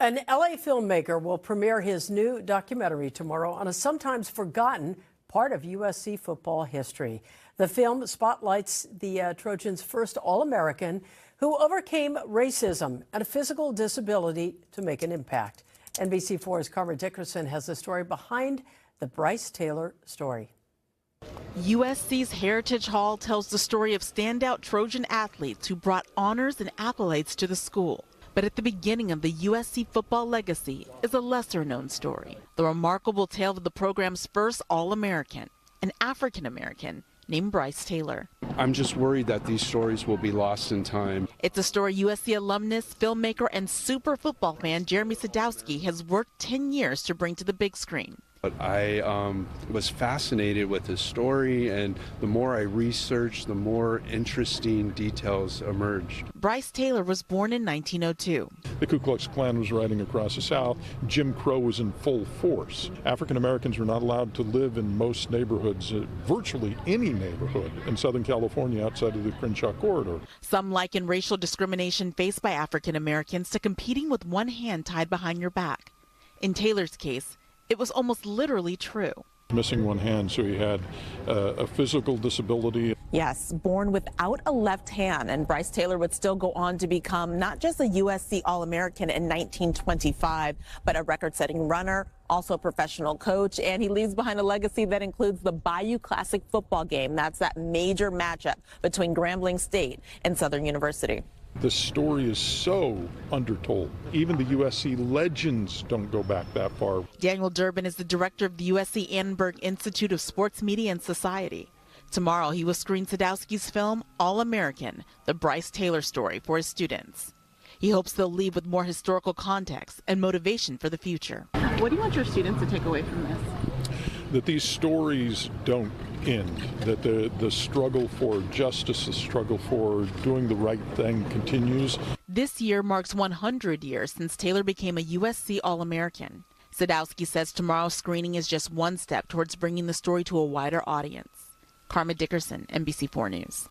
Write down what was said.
An LA filmmaker will premiere his new documentary tomorrow on a sometimes forgotten part of USC football history. The film spotlights the Trojans' first All-American who overcame racism and a physical disability to make an impact. NBC4's Dickerson has the story behind the Brice Taylor story. USC's Heritage Hall tells the story of standout Trojan athletes who brought honors and accolades to the school. But at the beginning of the USC football legacy is a lesser-known story, the remarkable tale of the program's first All-American, an African-American named Brice Taylor. I'm just worried that these stories will be lost in time. It's a story USC alumnus, filmmaker, and super football fan Jeremy Sadowski has worked 10 years to bring to the big screen. But I was fascinated with his story, and the more I researched, the more interesting details emerged. Brice Taylor was born in 1902. The Ku Klux Klan was riding across the South. Jim Crow was in full force. African Americans were not allowed to live in most neighborhoods, virtually any neighborhood in Southern California outside of the Crenshaw corridor. Some liken racial discrimination faced by African Americans to competing with one hand tied behind your back. In Taylor's case, it was almost literally true. Missing one hand, so he had a physical disability. Yes, born without a left hand, and Brice Taylor would still go on to become not just a USC All-American in 1925, but a record-setting runner, also a professional coach, and he leaves behind a legacy that includes the Bayou Classic football game. That's that major matchup between Grambling State and Southern University. The story is so undertold. Even the USC legends don't go back that far. Daniel Durbin is the director of the USC Annenberg Institute of Sports Media and Society. Tomorrow, he will screen Sadowski's film, All-American, the Brice Taylor story for his students. He hopes they'll leave with more historical context and motivation for the future. What do you want your students to take away from this? That these stories don't end, that the struggle for justice, the struggle for doing the right thing continues. This year marks 100 years since Taylor became a USC All-American. Sadowski says tomorrow's screening is just one step towards bringing the story to a wider audience. Dickerson, NBC4 News.